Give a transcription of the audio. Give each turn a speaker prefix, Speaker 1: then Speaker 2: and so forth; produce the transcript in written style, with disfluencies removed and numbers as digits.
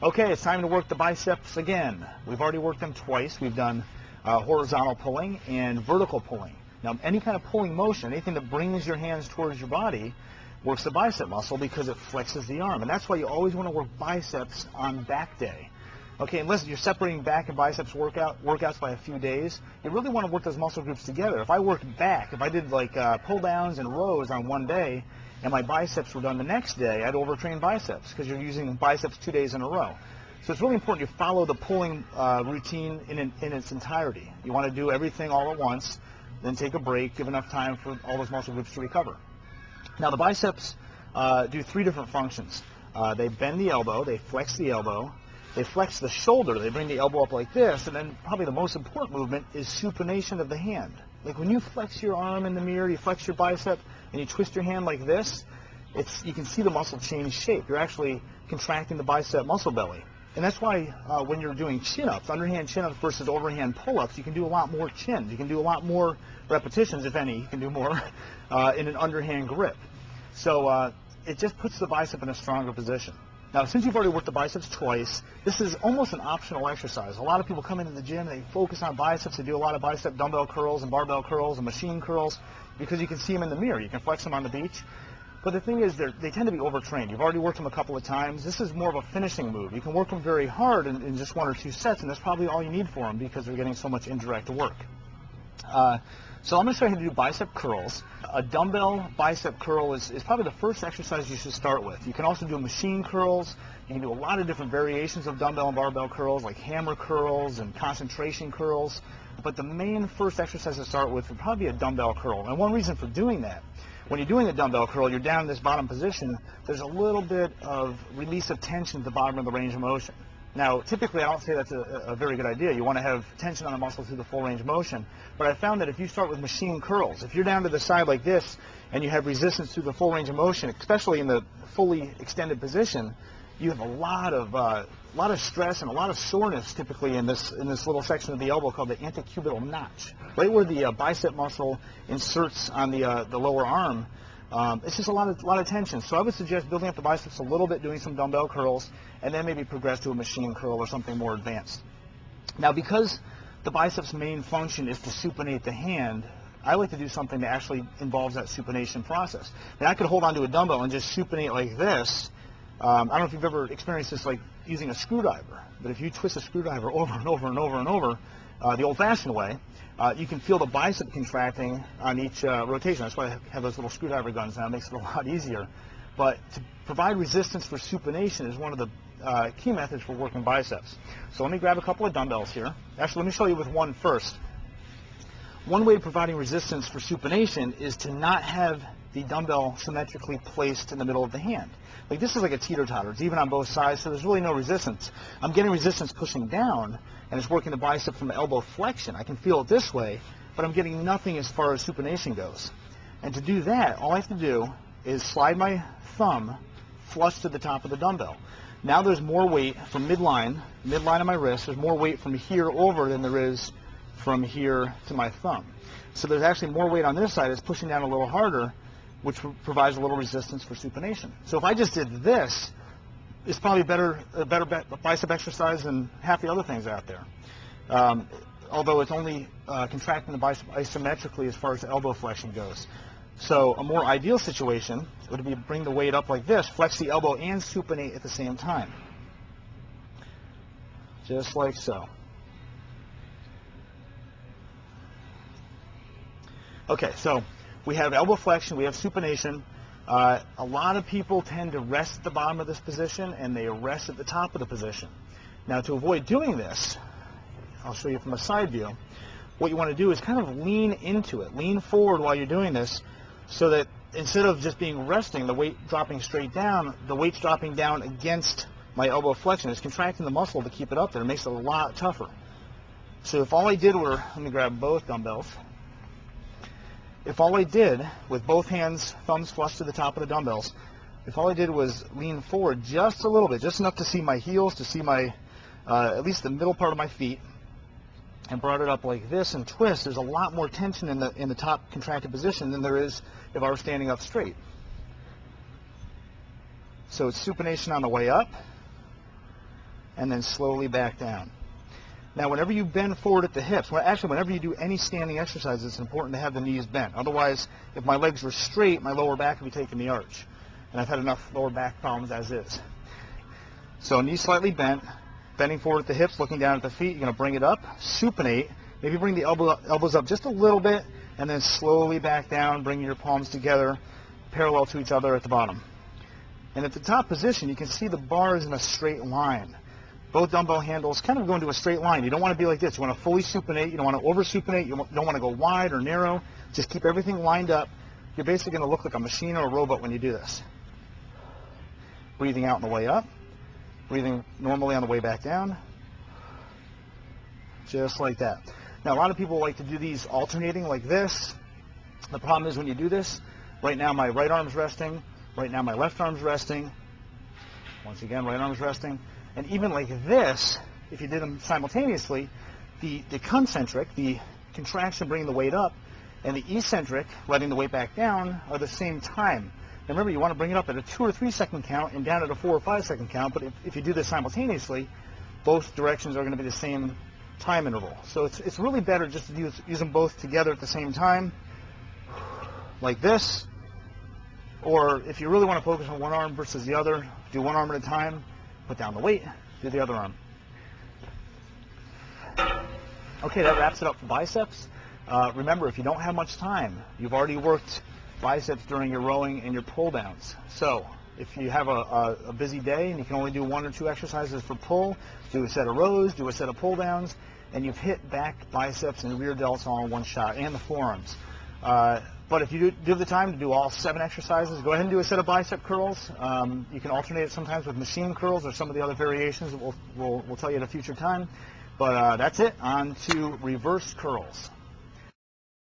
Speaker 1: Okay, it's time to work the biceps again. We've already worked them twice. We've done horizontal pulling and vertical pulling. Now, any kind of pulling motion, anything that brings your hands towards your body, works the bicep muscle because it flexes the arm. And that's why you always want to work biceps on back day. Okay, unless you're separating back and biceps workouts by a few days, you really want to work those muscle groups together. If I worked back, if I did like pull downs and rows on one day, and my biceps were done the next day, I'd overtrain biceps because you're using biceps 2 days in a row. So it's really important you follow the pulling routine in its entirety. You want to do everything all at once, then take a break, give enough time for all those muscle groups to recover. Now the biceps do 3 different functions. They bend the elbow, they flex the elbow, they flex the shoulder, they bring the elbow up like this, and then probably the most important movement is supination of the hand. Like when you flex your arm in the mirror, you flex your bicep, and you twist your hand like this, you can see the muscle change shape. You're actually contracting the bicep muscle belly. And that's why when you're doing chin-ups, underhand chin-ups versus overhand pull-ups, you can do a lot more chins. You can do a lot more repetitions, if any. You can do more in an underhand grip. So it just puts the bicep in a stronger position. Now, since you've already worked the biceps twice, this is almost an optional exercise. A lot of people come into the gym, they focus on biceps, they do a lot of bicep dumbbell curls and barbell curls and machine curls because you can see them in the mirror. You can flex them on the beach. But the thing is, they tend to be overtrained. You've already worked them a couple of times. This is more of a finishing move. You can work them very hard in just 1 or 2 sets, and that's probably all you need for them because they're getting so much indirect work. So I'm going to show you how to do bicep curls. A dumbbell bicep curl is probably the first exercise you should start with. You can also do machine curls. You can do a lot of different variations of dumbbell and barbell curls, like hammer curls and concentration curls. But the main first exercise to start with would probably be a dumbbell curl. And one reason for doing that, when you're doing a dumbbell curl, you're down in this bottom position, there's a little bit of release of tension at the bottom of the range of motion. Now, typically, I don't say that's a very good idea. You want to have tension on the muscle through the full range of motion. But I found that if you start with machine curls, if you're down to the side like this and you have resistance through the full range of motion, especially in the fully extended position, you have a lot of stress and a lot of soreness typically in this little section of the elbow called the antecubital notch, right where the bicep muscle inserts on the lower arm. It's just a lot of tension. So I would suggest building up the biceps a little bit, doing some dumbbell curls, and then maybe progress to a machine curl or something more advanced. Now, because the biceps' main function is to supinate the hand, I like to do something that actually involves that supination process. Now, I could hold onto a dumbbell and just supinate like this. I don't know if you've ever experienced this like using a screwdriver, but if you twist a screwdriver over and over and over and over, the old-fashioned way, you can feel the bicep contracting on each rotation. That's why I have those little screwdriver guns now. It makes it a lot easier. But to provide resistance for supination is one of the key methods for working biceps. So let me grab a couple of dumbbells here. Actually, let me show you with one first. One way of providing resistance for supination is to not have the dumbbell symmetrically placed in the middle of the hand. Like this is like a teeter-totter. It's even on both sides, so there's really no resistance. I'm getting resistance pushing down, and it's working the bicep from elbow flexion. I can feel it this way, but I'm getting nothing as far as supination goes. And to do that, all I have to do is slide my thumb flush to the top of the dumbbell. Now there's more weight from midline of my wrist. There's more weight from here over than there is from here to my thumb. So there's actually more weight on this side. It's pushing down a little harder, which provides a little resistance for supination. So if I just did this, it's probably a better bicep exercise than half the other things out there. Although it's only contracting the bicep asymmetrically as far as the elbow flexion goes. So a more ideal situation would be to bring the weight up like this, flex the elbow and supinate at the same time. Just like so. Okay, so we have elbow flexion, we have supination. A lot of people tend to rest at the bottom of this position and they rest at the top of the position. Now to avoid doing this, I'll show you from a side view. What you want to do is kind of lean into it, lean forward while you're doing this so that instead of just being resting, the weight dropping straight down, the weight's dropping down against my elbow flexion. It's contracting the muscle to keep it up there. It makes it a lot tougher. So if all I did were, let me grab both dumbbells. If all I did with both hands, thumbs flush to the top of the dumbbells, if all I did was lean forward just a little bit, just enough to see my heels, to see my, at least the middle part of my feet, and brought it up like this and twist, there's a lot more tension in the top contracted position than there is if I were standing up straight. So it's supination on the way up, and then slowly back down. Now, whenever you bend forward at the hips, actually, whenever you do any standing exercise, it's important to have the knees bent. Otherwise, if my legs were straight, my lower back would be taking the arch. And I've had enough lower back problems as is. So knees slightly bent, bending forward at the hips, looking down at the feet. You're going to bring it up, supinate. Maybe bring the elbows up just a little bit, and then slowly back down, bringing your palms together, parallel to each other at the bottom. And at the top position, you can see the bars in a straight line. Both dumbbell handles kind of go into a straight line. You don't want to be like this. You want to fully supinate. You don't want to over supinate. You don't want to go wide or narrow. Just keep everything lined up. You're basically going to look like a machine or a robot when you do this. Breathing out on the way up. Breathing normally on the way back down. Just like that. Now, a lot of people like to do these alternating like this. The problem is when you do this, right now my right arm's resting. Right now my left arm's resting. Once again, right arm's resting. And even like this, if you did them simultaneously, the concentric, the contraction bringing the weight up, and the eccentric, letting the weight back down, are the same time. Now remember, you want to bring it up at a 2 or 3 second count and down at a 4 or 5 second count, but if you do this simultaneously, both directions are going to be the same time interval. So it's really better just to use them both together at the same time, like this. Or if you really want to focus on one arm versus the other, do one arm at a time, put down the weight, do the other arm. Okay, that wraps it up for biceps. Remember, if you don't have much time, you've already worked biceps during your rowing and your pull downs. So if you have a busy day and you can only do 1 or 2 exercises for pull, do a set of rows, do a set of pull downs, and you've hit back, biceps, and rear delts all in one shot, and the forearms. But if you do have the time to do all 7 exercises, go ahead and do a set of bicep curls. You can alternate it sometimes with machine curls or some of the other variations that we'll tell you at a future time. But that's it. On to reverse curls.